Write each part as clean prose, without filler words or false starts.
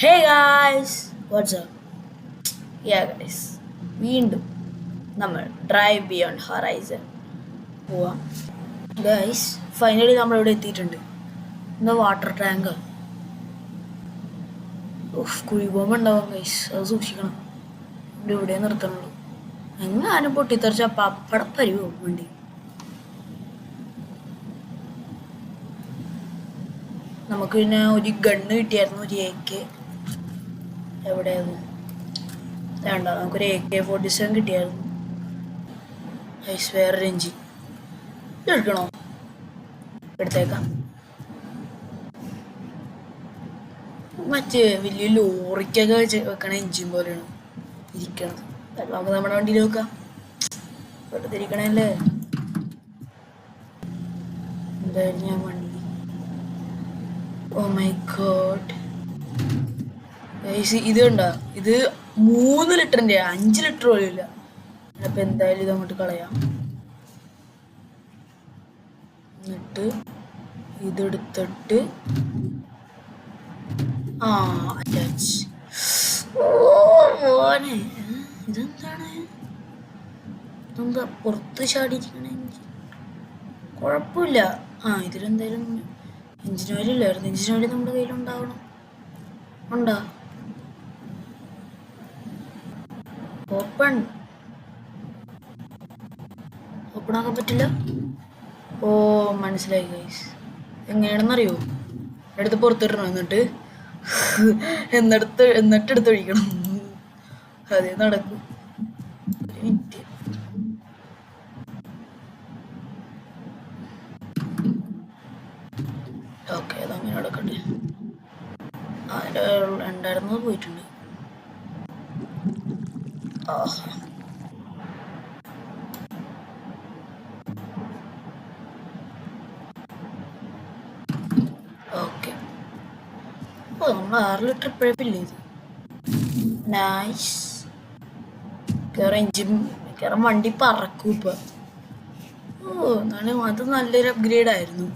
Hey guys, what's up? Yeah guys, വീണ്ടും നമ്മൾ drive beyond horizon പോവാം. ഗൈസ് ഫൈനലി നമ്മൾ ഇവിടെ എത്തിയിട്ടുണ്ട്. എന്താ വാട്ടർ ടാങ്ക് കുഴി ബോംബ് ഉണ്ടാവും ഗൈസ്, അത് സൂക്ഷിക്കണം. ഇവിടെ നിർത്തണുള്ളൂ. എങ്ങാനും പൊട്ടിത്തെറിച്ച പപ്പടം പരിവോ വണ്ടി. നമുക്ക് പിന്നെ ഒരു ഗണ്ണ് കിട്ടിയായിരുന്നു, ഒരു AK. എവിടെയായിരുന്നു വേണ്ട, നമുക്കൊരു AK-47 കിട്ടിയായിരുന്നു. ഗൈസ് വേറൊരു എഞ്ചിൻ എടുക്കണോ? എടുത്തേക്കാം. മറ്റേ വലിയ ലോറിക്കൊക്കെ വെച്ച് വെക്കണ എഞ്ചിൻ പോലെയാണ് ഇരിക്കണത്. നമുക്ക് നമ്മുടെ വണ്ടിയിൽ വെക്കാം. വെറുതെ ഇരിക്കണല്ലേ. എന്തായാലും ഞാൻ വണ്ടി, ഓ മൈ ഗോഡ് ഗൈസ്, ഇത് കണ്ടോ? ഇത് 3 ലിറ്ററിന്റെ 5 ലിറ്റർ പോലും ഇല്ല. അപ്പൊ എന്തായാലും ഇത് അങ്ങോട്ട് കളയാം. എന്നിട്ട് ഇതെടുത്തിട്ട് അറ്റാച്ച്. ഇതെന്താണ്? ഇതെന്താ പുറത്ത് ചാടിയിരിക്കണ? കുഴപ്പമില്ല. ഇതിലെന്തായാലും എഞ്ചിൻ ഓയിൽ ഇല്ലായിരുന്നു. എഞ്ചിൻ ഓയിൽ നമ്മുടെ കയ്യിലുണ്ടാവണം. ഉണ്ടോ? ഓപ്പൺ ആക്കാൻ പറ്റില്ല. ഓ മനസ്സിലായി ഗൈസ്. എങ്ങനെയാണെന്നറിയോ? എടുത്ത് പുറത്തിടണം, എന്നിട്ട് എടുത്തൊഴിക്കണം. അതേ നടക്കും. ഒരു മിനിറ്റ്. ഓക്കെ, അതങ്ങനെ നടക്കട്ടെ. അതിൻ്റെ ഉണ്ടായിരുന്നത് പോയിട്ടുണ്ട്. ഓക്കെ, നമ്മൾ 6 ലിറ്റർ ഇപ്പോഴപ്പില്ലേ ഇത്. നൈസ്. കയറാൻ വണ്ടി പറക്കും ഇപ്പൊ. എന്നാലും അത് നല്ലൊരു അപ്ഗ്രേഡ് ആയിരുന്നു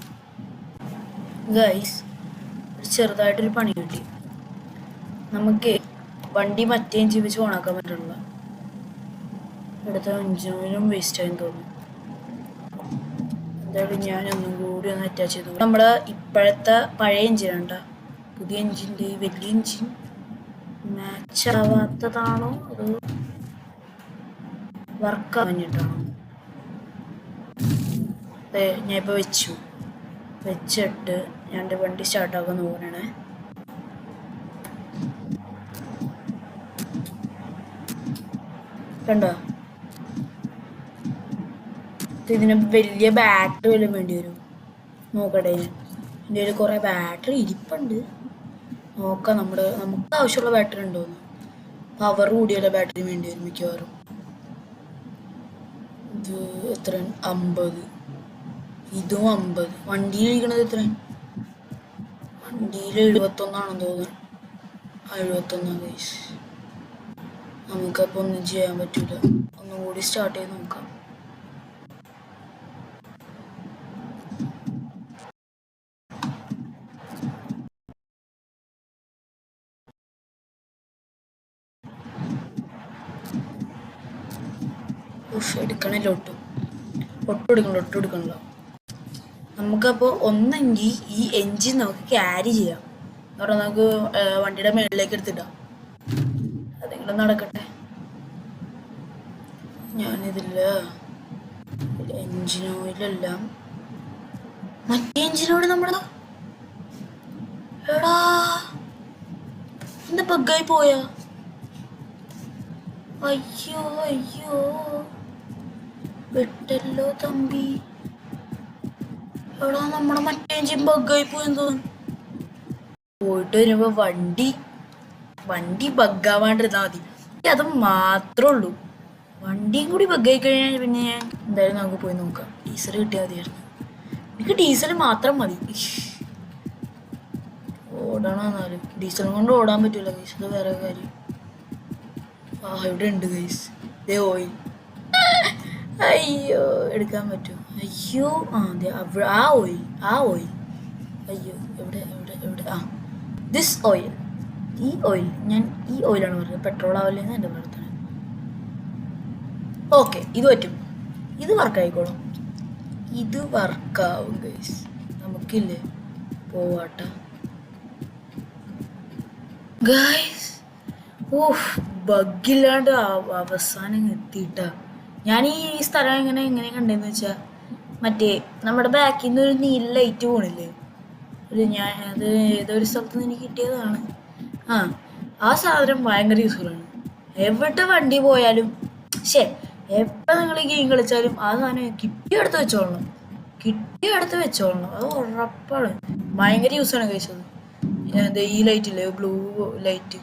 ഗൈസ്. ചെറുതായിട്ടൊരു പണി കിട്ടി നമുക്ക്. വണ്ടി മറ്റേ എഞ്ചിൻ വെച്ച് ഓണാക്കാൻ പറ്റുള്ള. ഇവിടുത്തെ എഞ്ചിനും വേസ്റ്റ് ആയെന്ന് തോന്നുന്നു. എന്തായാലും ഞാൻ ഒന്നും കൂടി ഒന്ന് അറ്റാച്ച് ചെയ്തു. നമ്മുടെ ഇപ്പോഴത്തെ പഴയ എഞ്ചിനുണ്ട, പുതിയ എഞ്ചിൻ്റെ വലിയ എഞ്ചിൻ മാച്ച് ആവാത്തതാണോ അത് വർക്ക് ആവാഞ്ഞിട്ടാണോ? അതെ, ഞാൻ ഇപ്പോൾ വെച്ചിട്ട് ഞാൻ എൻ്റെ വണ്ടി സ്റ്റാർട്ടാക്കാൻ നോക്കണേ. കണ്ടോ? ഇതിന് വലിയ ബാറ്ററി വല്ലതും വേണ്ടി വരും. നോക്കട്ടെ, എൻ്റെ കയ്യിൽ കുറേ ബാറ്ററി ഇരിപ്പുണ്ട്. നോക്കാം നമുക്ക് ആവശ്യമുള്ള ബാറ്ററി ഉണ്ടോന്ന്. പവർ കൂടിയുള്ള ബാറ്ററി വേണ്ടി വരും മിക്കവാറും. ഇത് എത്ര? 50. ഇതും 50. വണ്ടിയിലിരിക്കണത് എത്ര? വണ്ടിയിൽ 71 തോന്നുന്നു. 71 ഗൈസ്. നമുക്കപ്പോൾ ഒന്നും ചെയ്യാൻ പറ്റൂല. ഒന്നും കൂടി സ്റ്റാർട്ട് ചെയ്ത് നോക്കാം. എടുക്കണല്ലോ, ഒട്ടും എടുക്കണല്ലോ. നമുക്കപ്പോൾ ഒന്നെങ്കിൽ ഈ എൻജിൻ നമുക്ക് ക്യാരി ചെയ്യാം. എന്ന് പറഞ്ഞാൽ നമുക്ക് വണ്ടിയുടെ മുകളിലേക്ക് എടുത്തിടാം. അതെങ്കിലും നടക്കട്ടെ. ഞാനിതില്ല എൻജിൻ ഓയിലെല്ലാം മറ്റേ എൻജിനോട് നമ്മുടെ എടാ എന്താ ബഗ്ഗായി പോയാ? അയ്യോ വിട്ടല്ലോ തമ്പി. എടാ നമ്മുടെ മറ്റേ എൻജിൻ ബഗ്ഗായി പോയെന്ന് തോന്നുന്നു. പോയിട്ട് വരുമ്പോ വണ്ടി ബഗ്ഗാവാണ്ടിരുന്നാ മതി. അത് മാത്രമേ ഉള്ളൂ. വണ്ടിയും കൂടി ബഗ്ഗായി കഴിഞ്ഞാൽ പിന്നെ ഞാൻ എന്തായാലും നമുക്ക് പോയി നോക്കാം. ഡീസൽ കിട്ടിയാൽ മതിയായിരുന്നു. എനിക്ക് ഡീസൽ മാത്രം മതി. ഓടണം. എന്നാലും ഡീസലും കൊണ്ട് ഓടാൻ പറ്റൂല ഗൈസ്, അത് വേറെ കാര്യം. ഇവിടെ ഉണ്ട് ഗൈസ്, ഇതേ ഓയിൽ. അയ്യോ, എടുക്കാൻ പറ്റുമോ? അയ്യോ, അതെ ആ ഓയിൽ. അയ്യോ, എവിടെ? ദിസ് ഓയിൽ ഈ ഓയിൽ ഞാൻ ഈ ഓയിലാണ് പറഞ്ഞത്, പെട്രോൾ ആവില്ലെന്ന് എൻ്റെ പ്രാർത്ഥന. ഓക്കെ, ഇത് പറ്റും, ഇത് വർക്കായിക്കോളും, ഇത് വർക്കാവും ഗൈസ്. നമുക്കില്ലേ പോവാട്ട ഗൈസ്. ഓഹ്, ബഗ്ഗില്ലാണ്ട് അവസാനം എത്തിയിട്ടാ. ഞാൻ ഈ സ്ഥലം എങ്ങനെ കണ്ടെന്ന് വെച്ചാൽ, മറ്റേ നമ്മുടെ ബാക്കിൽ നിന്ന് ഒരു നീല ലൈറ്റ് പോണില്ലേ, ഞാൻ അത് ഏതൊരു സ്ഥലത്ത് നിന്ന് എനിക്ക് കിട്ടിയതാണ്. ആ സാധനം ഭയങ്കര യൂസ്ഫുള്ളാണ്. എവിടെ വണ്ടി പോയാലും എപ്പോൾ നിങ്ങൾ ഈ ഗെയിം കളിച്ചാലും ആ സാധനം കിട്ടിയെടുത്ത് വെച്ചോളണം, അത് ഉറപ്പാണ്. ഭയങ്കര യൂസാണ് കഴിച്ചത്. ഈ ലൈറ്റ് ഇല്ലേ, ബ്ലൂ ലൈറ്റ്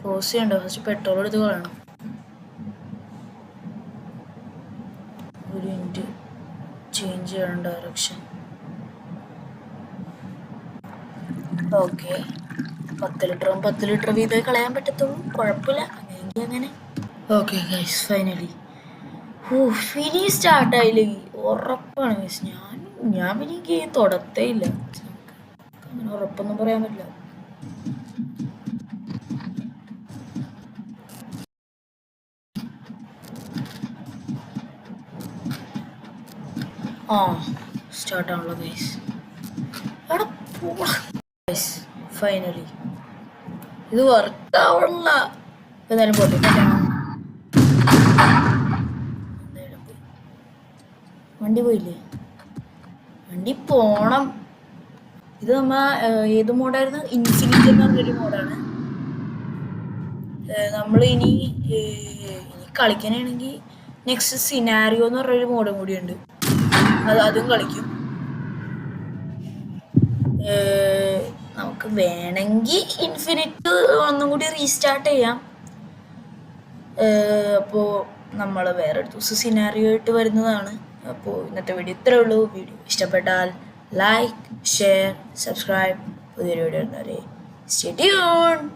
ക്ലോസ് ചെയ്യണ്ട, ഫസ്റ്റ് പെട്രോൾ എടുത്ത് കളയണം. ഒരു മിനിറ്റ്, ചേഞ്ച് ചെയ്യണം ഡയറക്ഷൻ. ഓക്കെ, 10 ലിറ്റർ വീതമേ കളയാൻ പറ്റത്തുള്ളൂ, കുഴപ്പമില്ല. അങ്ങനെയെങ്കിൽ അങ്ങനെ. ഓക്കെ ഗൈസ്, ഫൈനലി ഇനി സ്റ്റാർട്ടായില്ലെങ്കിൽ ഉറപ്പാണ് ഗൈസ്, ഞാൻ പിന്നെ ഈ ഗെയിം തൊടത്തേ ഇല്ല. അങ്ങനെ ഉറപ്പൊന്നും പറയാൻ പറ്റില്ല. സ്റ്റാർട്ടാണല്ലോ ഗൈസ്. അവിടെ ഗൈസ്, ഫൈനലി ഇത് വർക്കാവണില്ല. എന്തായാലും പോട്ടെ, വണ്ടി പോയില്ലേ, വണ്ടി പോണം. ഇത് ഏത് മോഡായിരുന്നു? ഇൻഫിനിറ്റി എന്ന് പറഞ്ഞൊരു മോഡാണ്. നമ്മൾ ഇനി കളിക്കാനാണെങ്കിൽ നെക്സ്റ്റ് സിനാരിയോ എന്ന് പറഞ്ഞൊരു മോഡും കൂടിയുണ്ട്, അതും കളിക്കും. നമുക്ക് വേണമെങ്കിൽ ഇൻഫിനിറ്റ് ഒന്നും കൂടി റീസ്റ്റാർട്ട് ചെയ്യാം. അപ്പോൾ നമ്മൾ വേറെ ഒരു ദിവസം സിനാരിയോ ആയിട്ട് വരുന്നതാണ്. അപ്പോൾ ഇന്നത്തെ വീഡിയോ ഇത്രേ ഉള്ളൂ. വീഡിയോ ഇഷ്ടപ്പെട്ടാൽ ലൈക്ക്, ഷെയർ, സബ്സ്ക്രൈബ്. പുതിയൊരു വീഡിയോ വരുന്നവരെ സ്റ്റേ ട്യൂൺഡ്.